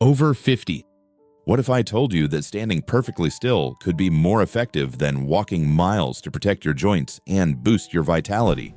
over 50. What if I told you that standing perfectly still could be more effective than walking miles to protect your joints and boost your vitality?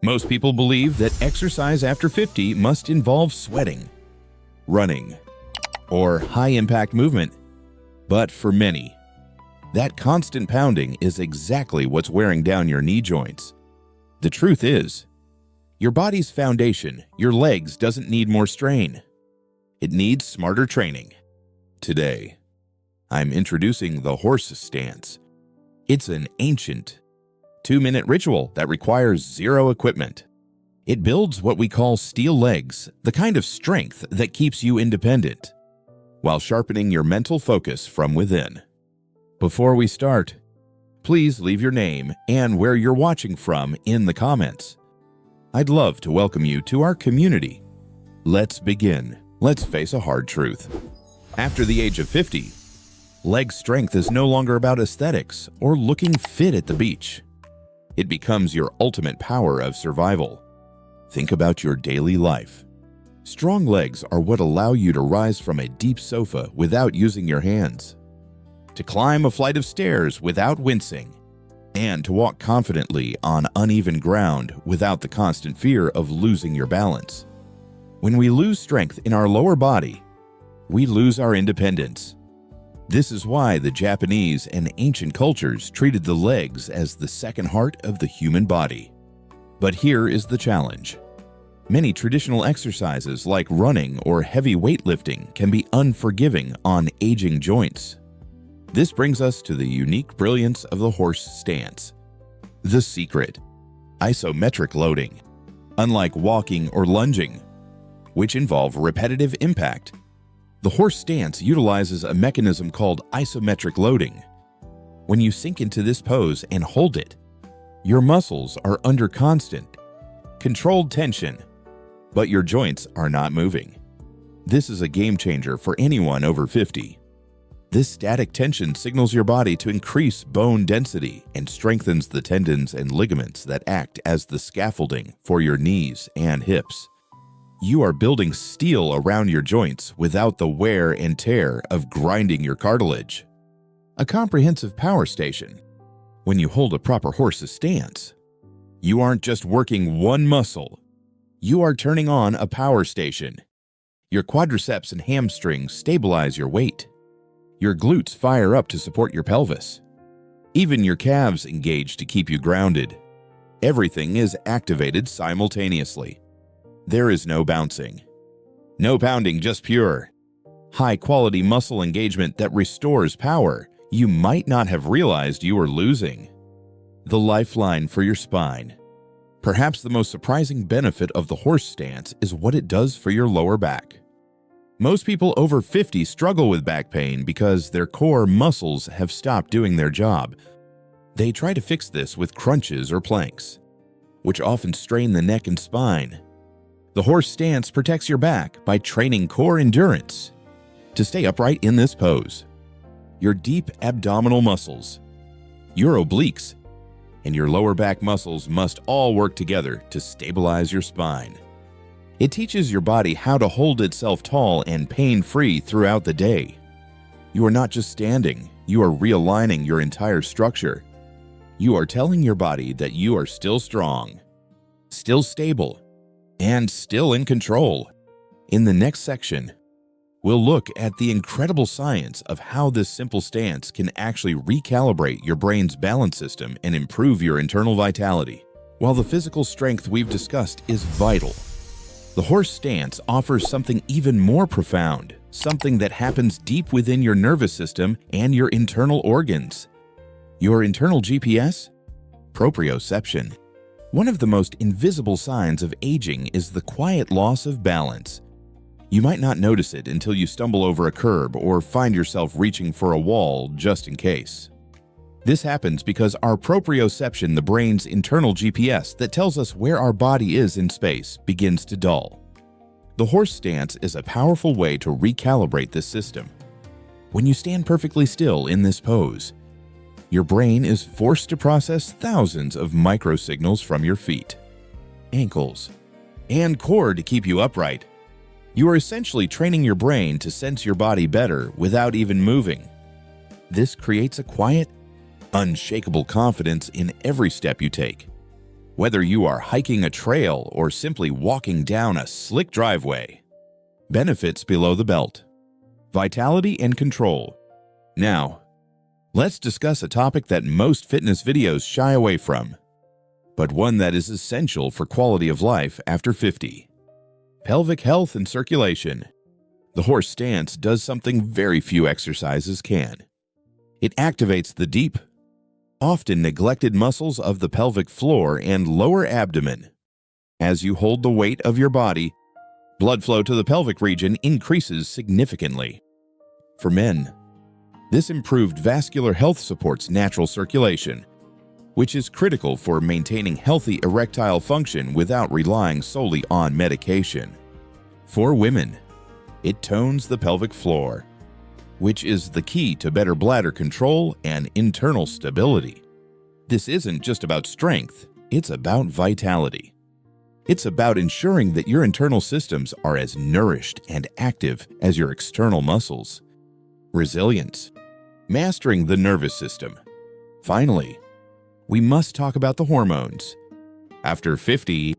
Most people believe that exercise after 50 must involve sweating, running, or high-impact movement. But for many, that constant pounding is exactly what's wearing down your knee joints. The truth is, your body's foundation, your legs, doesn't need more strain. It needs smarter training. Today, I'm introducing the horse stance. It's an ancient 2-minute ritual that requires zero equipment. It builds what we call steel legs, the kind of strength that keeps you independent, while sharpening your mental focus from within. Before we start, please leave your name and where you're watching from in the comments. I'd love to welcome you to our community. Let's begin. Let's face a hard truth. After the age of 50, leg strength is no longer about aesthetics or looking fit at the beach. It becomes your ultimate power of survival. Think about your daily life. Strong legs are what allow you to rise from a deep sofa without using your hands, to climb a flight of stairs without wincing, and to walk confidently on uneven ground without the constant fear of losing your balance. When we lose strength in our lower body, we lose our independence. This is why the Japanese and ancient cultures treated the legs as the second heart of the human body. But here is the challenge. Many traditional exercises like running or heavy weightlifting can be unforgiving on aging joints. This brings us to the unique brilliance of the horse stance. The secret: isometric loading. Unlike walking or lunging, which involve repetitive impact, the horse stance utilizes a mechanism called isometric loading. When you sink into this pose and hold it, your muscles are under constant, controlled tension, but your joints are not moving. This is a game changer for anyone over 50. This static tension signals your body to increase bone density and strengthens the tendons and ligaments that act as the scaffolding for your knees and hips. You are building steel around your joints without the wear and tear of grinding your cartilage. A comprehensive power station. When you hold a proper horse stance, you aren't just working one muscle. You are turning on a power station. Your quadriceps and hamstrings stabilize your weight. Your glutes fire up to support your pelvis. Even your calves engage to keep you grounded. Everything is activated simultaneously. There is no bouncing, no pounding, just pure, high-quality muscle engagement that restores power you might not have realized you were losing. The lifeline for your spine. Perhaps the most surprising benefit of the horse stance is what it does for your lower back. Most people over 50 struggle with back pain because their core muscles have stopped doing their job. They try to fix this with crunches or planks, which often strain the neck and spine. The horse stance protects your back by training core endurance. To stay upright in this pose, your deep abdominal muscles, your obliques, and your lower back muscles must all work together to stabilize your spine. It teaches your body how to hold itself tall and pain-free throughout the day. You are not just standing, you are realigning your entire structure. You are telling your body that you are still strong, still stable, and still in control. In the next section, we'll look at the incredible science of how this simple stance can actually recalibrate your brain's balance system and improve your internal vitality. While the physical strength we've discussed is vital, the horse stance offers something even more profound, something that happens deep within your nervous system and your internal organs. Your internal GPS? Proprioception. One of the most invisible signs of aging is the quiet loss of balance. You might not notice it until you stumble over a curb or find yourself reaching for a wall just in case. This happens because our proprioception, the brain's internal GPS that tells us where our body is in space, begins to dull. The horse stance is a powerful way to recalibrate this system. When you stand perfectly still in this pose, your brain is forced to process thousands of microsignals from your feet, ankles, and core to keep you upright. You are essentially training your brain to sense your body better without even moving. This creates a quiet, unshakable confidence in every step you take. Whether you are hiking a trail or simply walking down a slick driveway. Benefits below the belt. Vitality and control. Now, let's discuss a topic that most fitness videos shy away from, but one that is essential for quality of life after 50. Pelvic health and circulation. The horse stance does something very few exercises can. It activates the deep, often neglected muscles of the pelvic floor and lower abdomen. As you hold the weight of your body, blood flow to the pelvic region increases significantly. For men, this improved vascular health supports natural circulation, which is critical for maintaining healthy erectile function without relying solely on medication. For women, it tones the pelvic floor, which is the key to better bladder control and internal stability. This isn't just about strength, it's about vitality. It's about ensuring that your internal systems are as nourished and active as your external muscles. Resilience. Mastering the nervous system. Finally, we must talk about the hormones. After 50,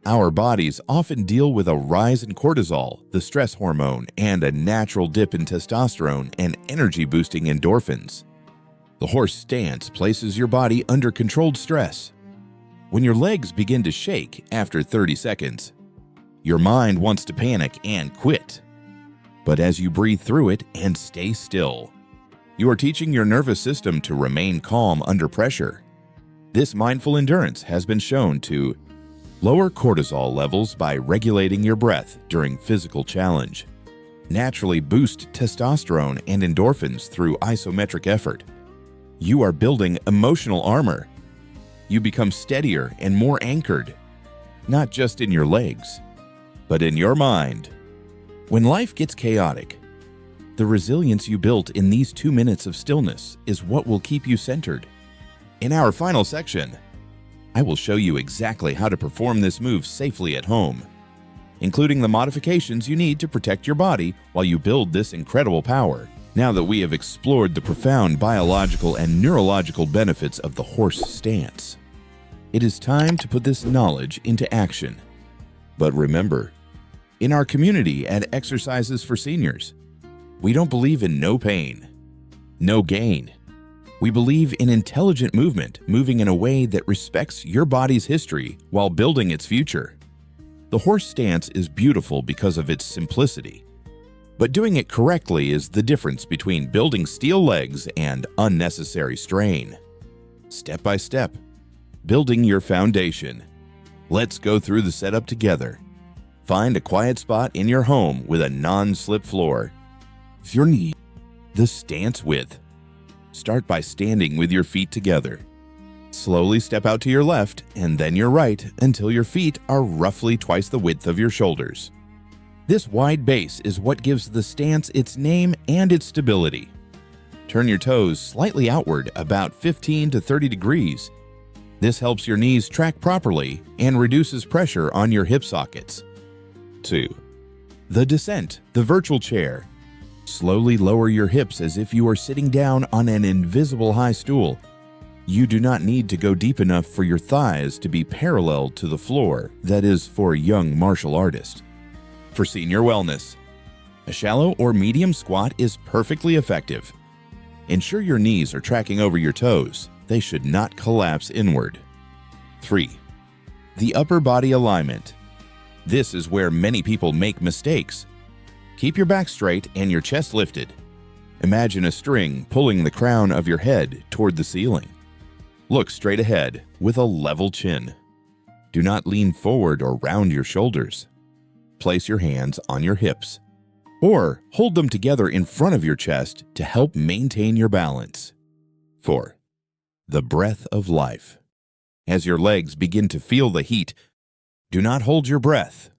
our bodies often deal with a rise in cortisol, the stress hormone, and a natural dip in testosterone and energy-boosting endorphins. The horse stance places your body under controlled stress. When your legs begin to shake after 30 seconds, your mind wants to panic and quit. But as you breathe through it and stay still, you are teaching your nervous system to remain calm under pressure. This mindful endurance has been shown to lower cortisol levels by regulating your breath during physical challenge, naturally boost testosterone and endorphins through isometric effort. You are building emotional armor. You become steadier and more anchored, not just in your legs, but in your mind. When life gets chaotic, the resilience you built in these 2 minutes of stillness is what will keep you centered. In our final section, I will show you exactly how to perform this move safely at home, including the modifications you need to protect your body while you build this incredible power. Now that we have explored the profound biological and neurological benefits of the horse stance, it is time to put this knowledge into action. But remember, in our community at Exercises for Seniors, we don't believe in no pain, no gain. We believe in intelligent movement, moving in a way that respects your body's history while building its future. The horse stance is beautiful because of its simplicity, but doing it correctly is the difference between building steel legs and unnecessary strain. Step by step, building your foundation. Let's go through the setup together. Find a quiet spot in your home with a non-slip floor. If your knee, the stance width. Start by standing with your feet together. Slowly step out to your left and then your right until your feet are roughly twice the width of your shoulders. This wide base is what gives the stance its name and its stability. Turn your toes slightly outward about 15 to 30 degrees. This helps your knees track properly and reduces pressure on your hip sockets. 2. The descent, the virtual chair. Slowly lower your hips as if you are sitting down on an invisible high stool. You do not need to go deep enough for your thighs to be parallel to the floor. That is for a young martial artist. For senior wellness, a shallow or medium squat is perfectly effective. Ensure your knees are tracking over your toes. They should not collapse inward. 3. The upper body alignment. This is where many people make mistakes. Keep your back straight and your chest lifted. Imagine a string pulling the crown of your head toward the ceiling. Look straight ahead with a level chin. Do not lean forward or round your shoulders. Place your hands on your hips, or hold them together in front of your chest to help maintain your balance. 4. The breath of life. As your legs begin to feel the heat, do not hold your breath.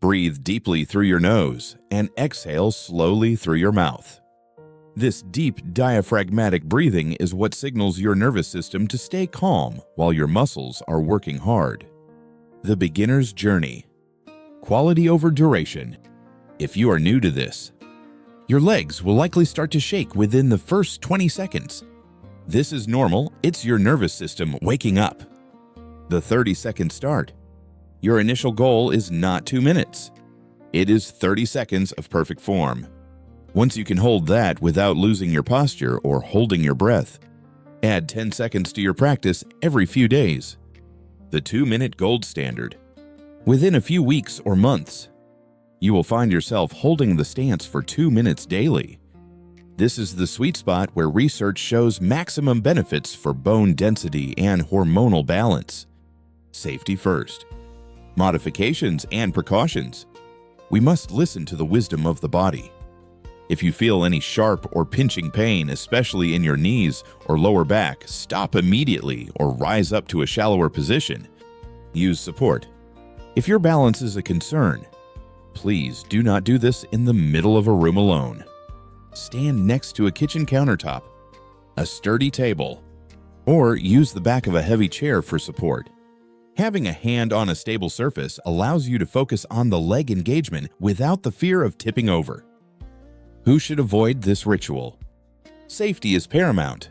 Breathe deeply through your nose and exhale slowly through your mouth. This deep diaphragmatic breathing is what signals your nervous system to stay calm while your muscles are working hard. The beginner's journey. Quality over duration. If you are new to this, your legs will likely start to shake within the first 20 seconds. This is normal. It's your nervous system waking up. The 30-second start. Your initial goal is not 2 minutes. It is 30 seconds of perfect form. Once you can hold that without losing your posture or holding your breath, add 10 seconds to your practice every few days. The 2-minute gold standard. Within a few weeks or months, you will find yourself holding the stance for 2 minutes daily. This is the sweet spot where research shows maximum benefits for bone density and hormonal balance. Safety first. Modifications and precautions. We must listen to the wisdom of the body. If you feel any sharp or pinching pain, especially in your knees or lower back, stop immediately or rise up to a shallower position. Use support. If your balance is a concern, please do not do this in the middle of a room alone. Stand next to a kitchen countertop, a sturdy table, or use the back of a heavy chair for support. Having a hand on a stable surface allows you to focus on the leg engagement without the fear of tipping over. Who should avoid this ritual? Safety is paramount.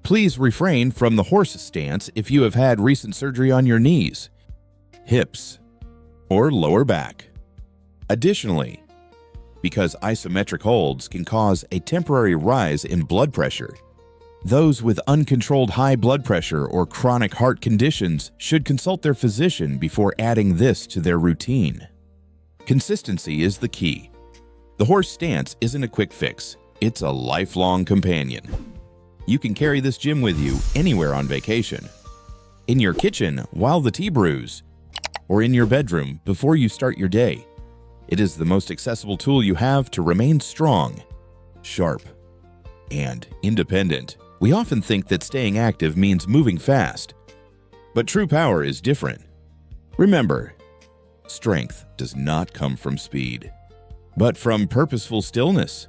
Please refrain from the horse stance if you have had recent surgery on your knees, hips, or lower back. Additionally, because isometric holds can cause a temporary rise in blood pressure, those with uncontrolled high blood pressure or chronic heart conditions should consult their physician before adding this to their routine. Consistency is the key. The horse stance isn't a quick fix, it's a lifelong companion. You can carry this gym with you anywhere on vacation, in your kitchen while the tea brews, or in your bedroom before you start your day. It is the most accessible tool you have to remain strong, sharp, and independent. We often think that staying active means moving fast, but true power is different. Remember, strength does not come from speed, but from purposeful stillness.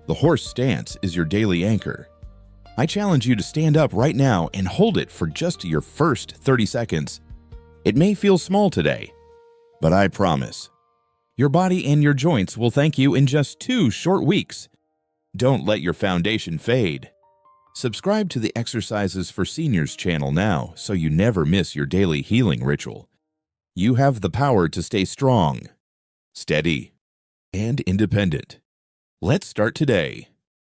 The horse stance is your daily anchor. I challenge you to stand up right now and hold it for just your first 30 seconds. It may feel small today, but I promise, your body and your joints will thank you in just 2 short weeks. Don't let your foundation fade. Subscribe to the Exercises for Seniors channel now so you never miss your daily healing ritual. You have the power to stay strong, steady, and independent. Let's start today.